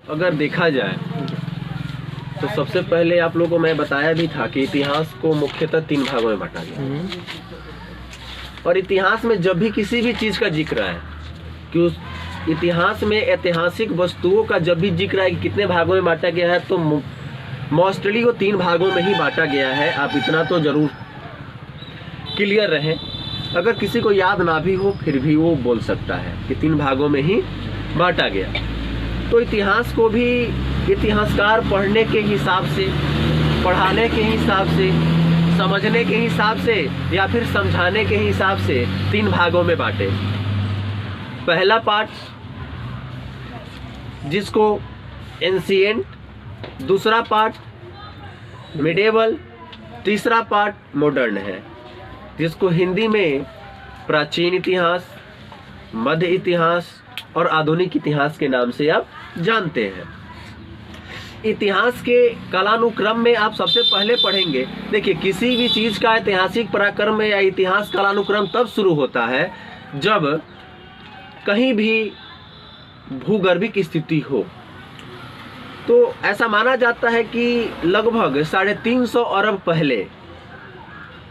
अगर देखा जाए तो सबसे पहले आप लोगों को मैं बताया भी था कि इतिहास को मुख्यतः 3 भागों में बांटा गया। और इतिहास में जब भी किसी भी चीज का जिक्र है कि उस इतिहास में ऐतिहासिक वस्तुओं का जब भी जिक्र है कि कितने भागों में बांटा गया है, तो मोस्टली वो 3 भागों में ही बांटा गया है। आप इतना तो जरूर क्लियर रहे। अगर किसी को याद ना भी हो फिर भी वो बोल सकता है कि 3 भागों में ही बांटा गया। तो इतिहास को भी इतिहासकार पढ़ने के हिसाब से, पढ़ाने के हिसाब से, समझने के हिसाब से या फिर समझाने के हिसाब से 3 भागों में बांटे। पहला पार्ट जिसको एंशिएंट, दूसरा पार्ट मिडिएवल, तीसरा पार्ट मॉडर्न है, जिसको हिंदी में प्राचीन इतिहास, मध्य इतिहास और आधुनिक इतिहास के नाम से आप जानते हैं। इतिहास के कालानुक्रम में आप सबसे पहले पढ़ेंगे, देखिए किसी भी चीज का ऐतिहासिक पराक्रम या इतिहास कालानुक्रम तब शुरू होता है जब कहीं भी भूगर्भिक स्थिति हो। तो ऐसा माना जाता है कि लगभग 350 अरब पहले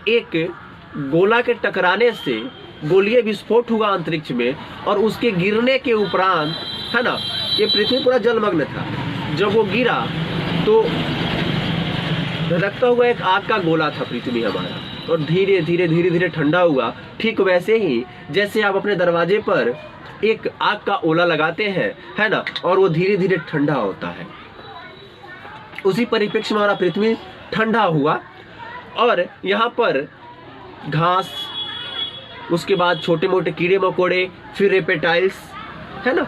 एक गोला के टकराने से गोलीय विस्फोट हुआ अंतरिक्ष में, और उसके गिरने के उपरांत, है ना, ये पृथ्वी पूरा जलमग्न था। जब वो गिरा तो धधकता हुआ एक आग का गोला था पृथ्वी हमारा, और धीरे धीरे धीरे धीरे ठंडा हुआ। ठीक वैसे ही जैसे आप अपने दरवाजे पर एक आग का ओला लगाते हैं, है ना, और वो धीरे धीरे ठंडा होता है, उसी परिप्रेक्ष्य में हमारा पृथ्वी ठंडा हुआ। और यहाँ पर घास, उसके बाद छोटे मोटे कीड़े मकोड़े, फिर रेपेटाइल्स, है ना,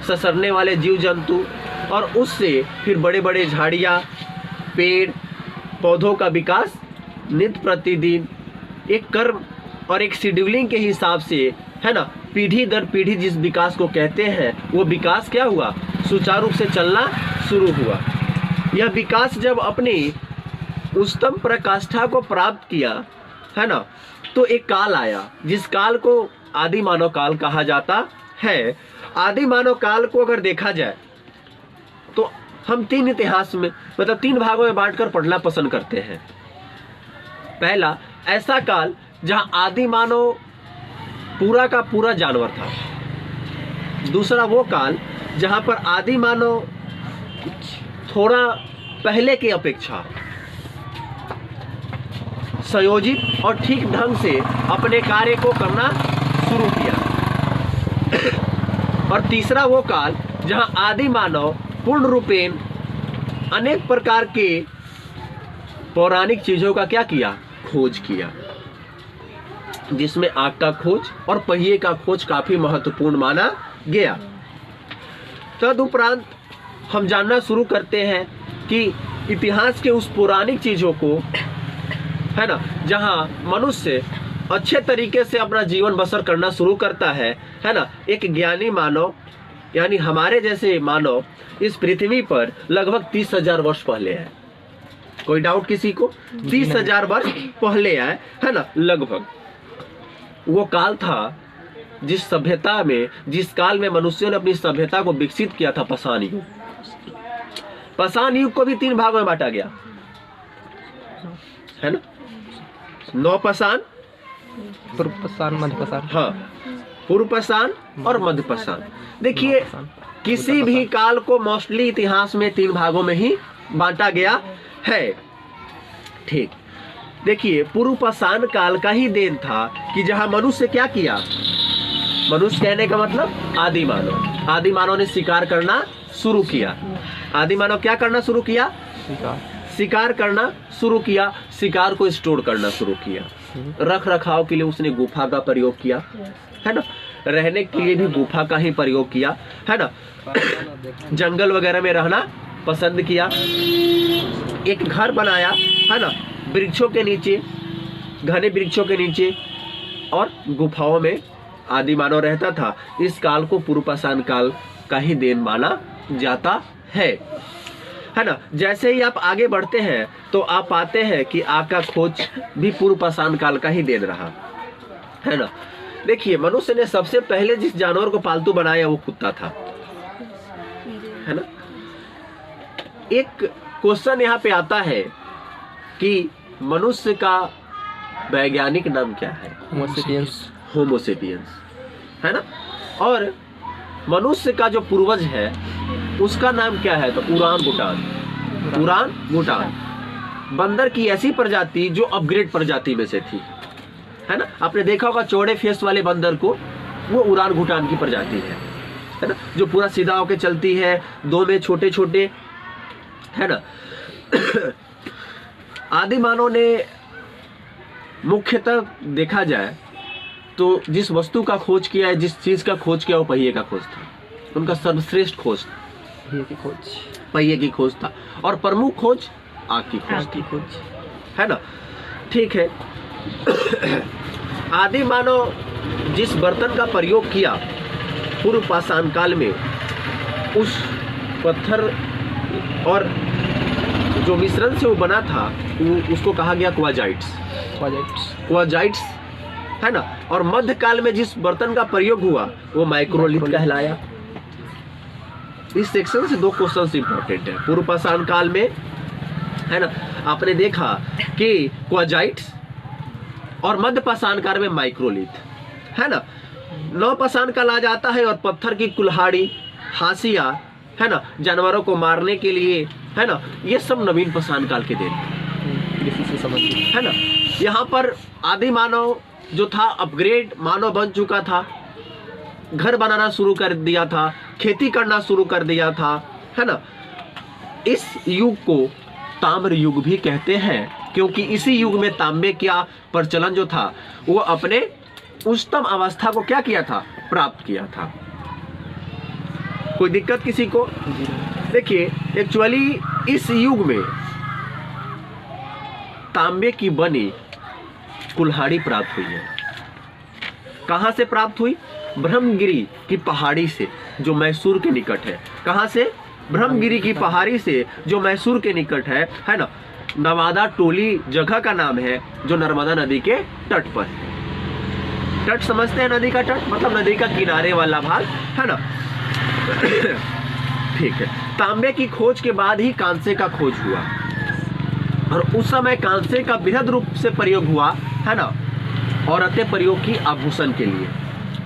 ससरने वाले जीव जंतु, और उससे फिर बड़े बड़े झाड़ियाँ, पेड़ पौधों का विकास नित्य प्रतिदिन एक कर्म और एक शेड्यूलिंग के हिसाब से, है ना, पीढ़ी दर पीढ़ी जिस विकास को कहते हैं, वो विकास क्या हुआ, सुचारू रूप से चलना शुरू हुआ। यह विकास जब अपनी उच्चतम पराकाष्ठा को प्राप्त किया, है ना, तो एक काल आया जिस काल को आदि मानव काल कहा जाता है। आदि मानव काल को अगर देखा जाए तो हम 3 इतिहास में, मतलब 3 भागों में बांटकर पढ़ना पसंद करते हैं। पहला ऐसा काल जहां आदि मानव पूरा का पूरा जानवर था। दूसरा वो काल जहां पर आदि मानव थोड़ा पहले की अपेक्षा संयोजित और ठीक ढंग से अपने कार्य को करना शुरू किया। और तीसरा वो काल जहां आदि मानव पूर्ण रूपेण अनेक प्रकार के पौराणिक चीजों का क्या किया, खोज किया, जिसमें आग का खोज और पहिए का खोज काफी महत्वपूर्ण माना गया। तदुपरांत हम जानना शुरू करते हैं कि इतिहास के उस पौराणिक चीजों को, है ना, जहां मनुष्य अच्छे तरीके से अपना जीवन बसर करना शुरू करता है ना, एक ज्ञानी मानव यानी हमारे जैसे मानव इस पृथ्वी पर लगभग 30,000 वर्ष पहले है। कोई डाउट किसी को? 30,000 वर्ष पहले है ना, लगभग वो काल था जिस सभ्यता में, जिस काल में मनुष्यों ने अपनी सभ्यता को विकसित किया था, पाषाण युग। पाषाण युग को भी 3 भागों में बांटा गया, है ना, नवपाषाण, पूर्व पाषाण, मध्य पाषाण। हाँ, पूर्व पाषाण और मध्य पाषाण। देखिए किसी भी काल को मोस्टली इतिहास में 3 भागों में ही बांटा गया है। ठीक, देखिए पूर्व पाषाण काल का ही देन था कि जहां मनुष्य क्या किया, मनुष्य कहने का मतलब आदि मानव। आदि मानव ने शिकार करना शुरू किया। आदि मानव क्या करना शुरू किया, शिकार करना शुरू किया। शिकार को स्टोर करना शुरू किया। रख रखाव के लिए उसने गुफा का प्रयोग किया, है ना, रहने के लिए भी गुफा का ही प्रयोग किया, है ना, जंगल वगैरह में रहना पसंद किया। एक घर बनाया, है ना, वृक्षों के नीचे, घने वृक्षों के नीचे, और गुफाओं में आदि मानव रहता था। इस काल को पूर्व पाषाण काल का ही देन माना जाता है ना। जैसे ही आप आगे बढ़ते हैं तो आप पाते हैं कि आग का खोज भी पूर्व पाषाण काल का ही देन रहा, है ना। देखिए मनुष्य ने सबसे पहले जिस जानवर को पालतू बनाया वो कुत्ता था, है ना। एक क्वेश्चन यहाँ पे आता है कि मनुष्य का वैज्ञानिक नाम क्या है? होमोसेपियंस, है ना। और मनुष्य का जो पूर्वज है उसका नाम क्या है? तो उरांगुटान। बंदर की ऐसी प्रजाति जो अपग्रेड प्रजाति में से थी, है ना। आपने देखा होगा चौड़े फेस वाले बंदर को, वो उरांगुटान की प्रजाति है ना, जो पूरा सीधा होकर चलती है, दो में छोटे छोटे, है ना। आदि मानव ने मुख्यतः देखा जाए तो जिस वस्तु का खोज किया है, जिस चीज का खोज किया, वो पहिए का खोज था। उनका सर्वश्रेष्ठ खोज पहिए की खोज था, और प्रमुख खोज आग की खोज, है ना। ठीक है। आदि मानव जिस बर्तन का प्रयोग किया पूर्व पाषाण काल में, उस पत्थर और जो मिश्रण से वो बना था, उसको कहा गया क्वाजाइट्स, है ना। और मध्यकाल में जिस बर्तन का प्रयोग हुआ वो माइक्रोलिथ कहलाया। इस सेक्शन से दो क्वेश्चन इंपॉर्टेंट है। पूर्व पाषाण काल में, है ना, आपने देखा कि क्वाजाइट्स, और मध्य पाषाण काल में माइक्रोलिथ, है ना। नव पाषाण काल आ जाता है और पत्थर की कुल्हाड़ी, हाशिया, है ना, जानवरों को मारने के लिए, है ना, ये सब नवीन पाषाण काल के दिन, है ना। यहाँ पर आदि मानव जो था अपग्रेड मानव बन चुका था, घर बनाना शुरू कर दिया था, खेती करना शुरू कर दिया था, है ना। इस युग को ताम्र युग भी कहते हैं, क्योंकि इसी युग में तांबे का प्रचलन जो था वो अपने उच्चतम अवस्था को क्या किया था? प्राप्त किया था। कोई दिक्कत किसी को? देखिए, एक्चुअली इस युग में तांबे की बनी कुल्हाड़ी प्राप्त हुई है। कहां से प्राप्त हुई? ब्रह्मगिरी की पहाड़ी से, जो मैसूर के निकट है। कहां से? ब्रह्मगिरी की पहाड़ी से, जो मैसूर के निकट है ना। नवादा टोली जगह का नाम है, जो नर्मदा नदी के तट पर है। तट समझते हैं? नदी का तट मतलब नदी का किनारे वाला भाग, है ना। ठीक है। तांबे की खोज के बाद ही कांसे का खोज हुआ, और उस समय कांसे का बृहद रूप से प्रयोग हुआ, है ना। औरतें प्रयोग की आभूषण के लिए।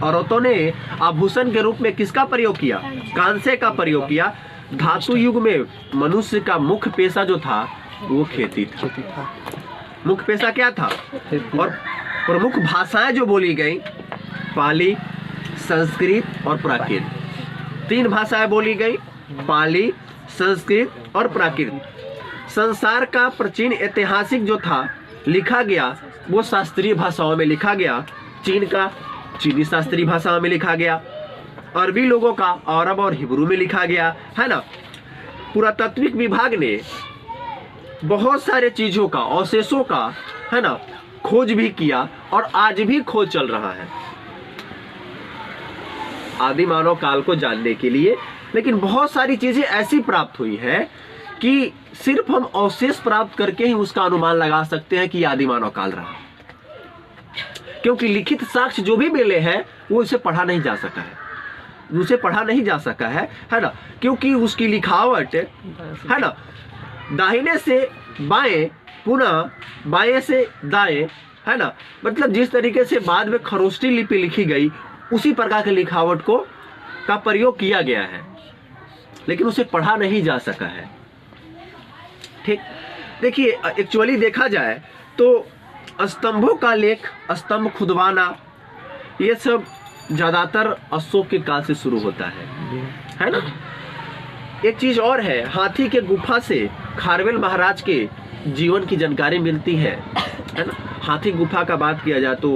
औरतों ने आभूषण के रूप में किसका प्रयोग किया? कांसे का प्रयोग किया। धातु युग में मनुष्य का मुख्य पेशा जो था वो खेती था। मुख्य पेशा क्या था? और प्रमुख भाषाएं जो बोली गई, पाली, संस्कृत और प्राकृत। तीन भाषाएं बोली गई, पाली, संस्कृत और प्राकृत। संसार का प्राचीन ऐतिहासिक जो था लिखा गया, वो शास्त्रीय भाषाओं में लिखा गया। चीन का चीनी शास्त्रीय भाषाओं में लिखा गया, अरबी लोगों का अरब और हिब्रू में लिखा गया, है ना। पुरातात्विक विभाग ने बहुत सारे चीजों का, अवशेषों का, है ना, खोज भी किया, और आज भी खोज चल रहा है आदि मानव काल को जानने के लिए। लेकिन बहुत सारी चीजें ऐसी प्राप्त हुई हैं कि सिर्फ हम अवशेष प्राप्त करके ही उसका अनुमान लगा सकते हैं कि आदि मानव काल रहा, क्योंकि लिखित साक्ष्य जो भी मिले हैं वो उसे पढ़ा नहीं जा सका है, है ना। क्योंकि उसकी लिखावट, है ना, दाहिने से बाएं, पुनः बाएं से दाएं, है ना। मतलब जिस तरीके से बाद में खरोष्टी लिपि लिखी गई, उसी प्रकार के लिखावट का प्रयोग किया गया है, लेकिन उसे पढ़ा नहीं जा सका है। ठीक। देखिए, एक्चुअली देखा जाए तो स्तंभों का लेख, स्तंभ खुदवाना, ये सब ज्यादातर अशोक के काल से शुरू होता है ना। एक चीज और है, हाथी के गुफा से खारवेल महाराज के जीवन की जानकारी मिलती है ना। हाथी गुफा का बात किया जाए तो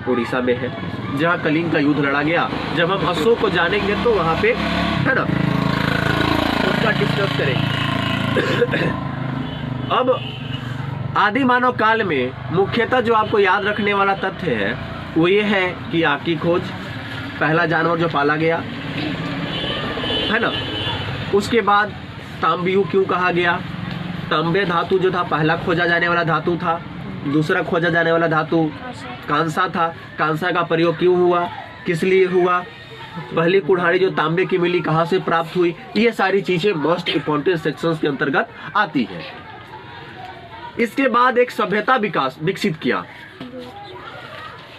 उड़ीसा में है, जहाँ कलिंग का युद्ध लड़ा गया। जब हम अशोक को जानेंगे तो वहाँ पे, है ना, उसका डिस्कस करेंगे। अब आदि मानव काल में मुख्यतः जो आपको याद रखने वाला तथ्य है वो ये है कि आग की खोज, पहला जानवर जो पाला गया, है ना। उसके बाद तांबियु क्यों कहा गया? तांबे धातु जो था पहला खोजा जाने वाला धातु था। दूसरा खोजा जाने वाला धातु कांसा था। कांसा का प्रयोग क्यों हुआ, किस लिए हुआ, पहली कुल्हाड़ी जो तांबे की मिली कहाँ से प्राप्त हुई, ये सारी चीजें मोस्ट इंपॉर्टेंट सेक्शंस के अंतर्गत आती है। इसके बाद एक सभ्यता विकसित किया,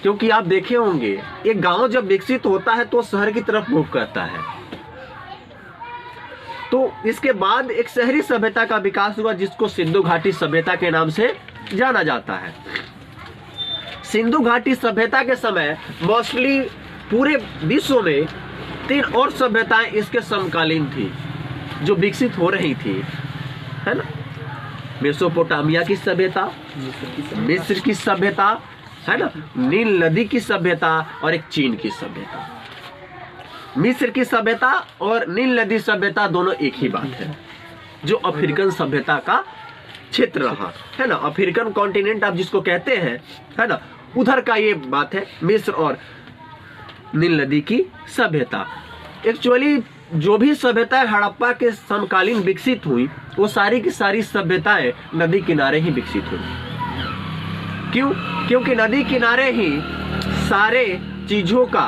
क्योंकि आप देखे होंगे एक गांव जब विकसित होता है तो शहर की तरफ मूव करता है। तो इसके बाद एक शहरी सभ्यता का विकास हुआ जिसको सिंधु घाटी सभ्यता के नाम से जाना जाता है। सिंधु घाटी सभ्यता के समय मोस्टली पूरे विश्व में 3 और सभ्यताएं इसके समकालीन थी जो विकसित हो रही थी, है ना। मेसोपोटामिया की सभ्यता, मिस्र की सभ्यता, है ना, नील नदी की सभ्यता और एक चीन की सभ्यता। मिस्र की सभ्यता और नील नदी सभ्यता दोनों एक ही बात है, जो अफ्रीकन सभ्यता का क्षेत्र रहा, है ना। अफ्रीकन कॉन्टिनेंट आप जिसको कहते हैं, है ना, उधर का ये बात है, मिस्र और नील नदी की सभ्यता। एक्चुअली जो भी सभ्यताएं हड़प्पा के समकालीन विकसित हुई वो सारी की सारी सभ्यताएं नदी किनारे ही विकसित हुई। क्यों? क्योंकि नदी किनारे ही सारे चीजों का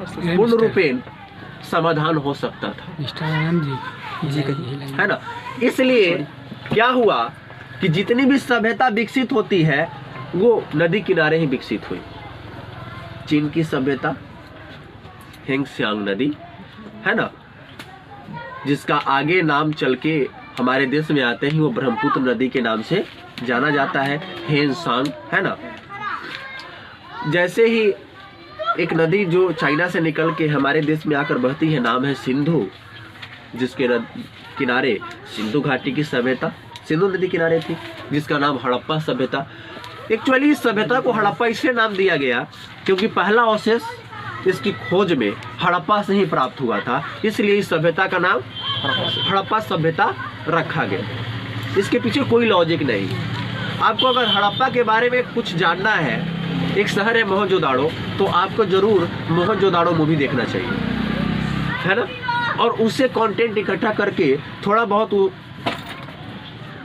पूर्ण रूपेण समाधान हो सकता था, है ना। इसलिए क्या हुआ कि जितनी भी सभ्यता विकसित होती है वो नदी किनारे ही विकसित हुई। चीन की सभ्यता हेंगसियांग नदी, है ना, जिसका आगे नाम चल के हमारे देश में आते ही वो ब्रह्मपुत्र नदी के नाम से जाना जाता है, हेनसांग, है ना। जैसे ही एक नदी जो चाइना से निकल के हमारे देश में आकर बहती है, नाम है सिंधु, जिसके किनारे सिंधु घाटी की सभ्यता सिंधु नदी किनारे थी, जिसका नाम हड़प्पा सभ्यता। एक्चुअली इस सभ्यता को हड़प्पा इसलिए नाम दिया गया क्योंकि पहला अवशेष इसकी खोज में हड़प्पा से ही प्राप्त हुआ था, इसलिए इस सभ्यता का नाम हड़प्पा सभ्यता रखा गया। इसके पीछे कोई लॉजिक नहीं। आपको अगर हड़प्पा के बारे में कुछ जानना है, एक शहर है मोहनजोदाड़ो, तो आपको जरूर मोहनजोदाड़ो मूवी देखना चाहिए, है ना, और उससे कंटेंट इकट्ठा करके थोड़ा बहुत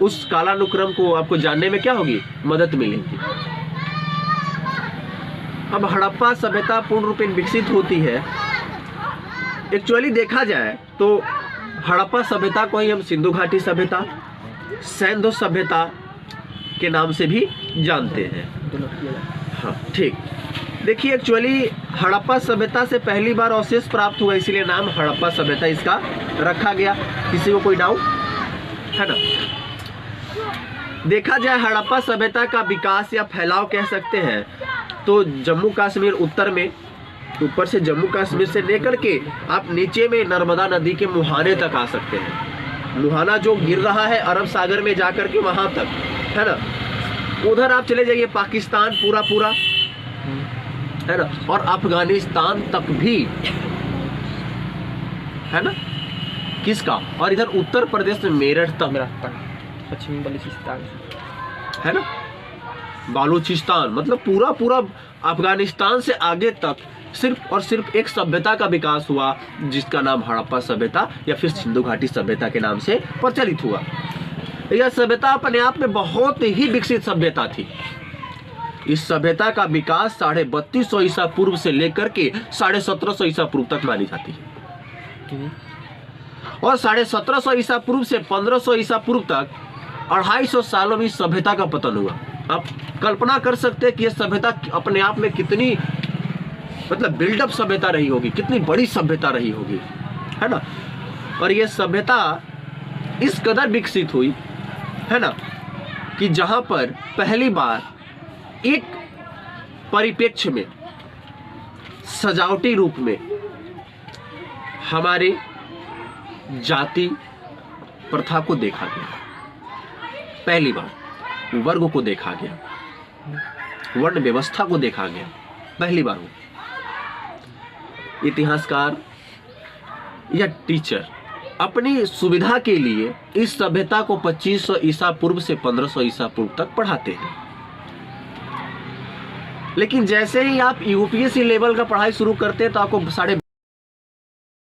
उस कालानुक्रम को आपको जानने में क्या होगी, मदद मिलेगी। अब हड़प्पा सभ्यता पूर्ण रूपेण विकसित होती है। एक्चुअली देखा जाए तो हड़प्पा सभ्यता को ही हम सिंधु घाटी सभ्यता, सैंधो सभ्यता के नाम से भी जानते हैं। हाँ, ठीक। देखिए एक्चुअली हड़प्पा सभ्यता से पहली बार अवशेष प्राप्त हुआ, इसीलिए नाम हड़प्पा सभ्यता इसका रखा गया। किसी को कोई डाउट है ना? देखा जाए हड़प्पा सभ्यता का विकास या फैलाव कह सकते हैं तो जम्मू कश्मीर उत्तर में, ऊपर से जम्मू कश्मीर से लेकर के आप नीचे में नर्मदा नदी के मुहाने तक आ सकते हैं। मुहाना जो गिर रहा है अरब सागर में जाकर के वहां तक, है ना। उधर आप चले जाइए पाकिस्तान पूरा पूरा, है ना, और अफगानिस्तान तक भी, है ना, किसका, और इधर उत्तर प्रदेश में मेरठ तक, पश्चिमी बलूचिस्तान, है ना, बालूचिस्तान, मतलब पूरा पूरा अफगानिस्तान से आगे तक सिर्फ और सिर्फ एक सभ्यता का विकास हुआ जिसका नाम हड़प्पा सभ्यता या फिर सिंधु घाटी सभ्यता के नाम से प्रचलित हुआ। यह सभ्यता अपने आप में बहुत ही विकसित सभ्यता थी। इस सभ्यता का विकास 3250 ईसा पूर्व से लेकर के 1750 ईसा पूर्व तक मानी जाती है, और 1750 ईसा पूर्व से 1500 ईसा पूर्व तक 250 सालों में सभ्यता का पतन हुआ। आप कल्पना कर सकते हैं कि यह सभ्यता अपने आप में कितनी, मतलब बिल्डअप सभ्यता रही होगी, कितनी बड़ी सभ्यता रही होगी, है ना। और यह सभ्यता इस कदर विकसित हुई, है ना, कि जहां पर पहली बार एक परिप्रेक्ष्य में, सजावटी रूप में हमारे जाति प्रथा को देखा गया। पहली बार वर्ग को देखा गया, वर्ण व्यवस्था को देखा गया, पहली बार। इतिहासकार या टीचर अपनी सुविधा के लिए इस सभ्यता को 2500 ईसा पूर्व से 1500 ईसा पूर्व तक पढ़ाते हैं। लेकिन जैसे ही आप यूपीएससी लेवल का पढ़ाई शुरू करते हैं तो आपको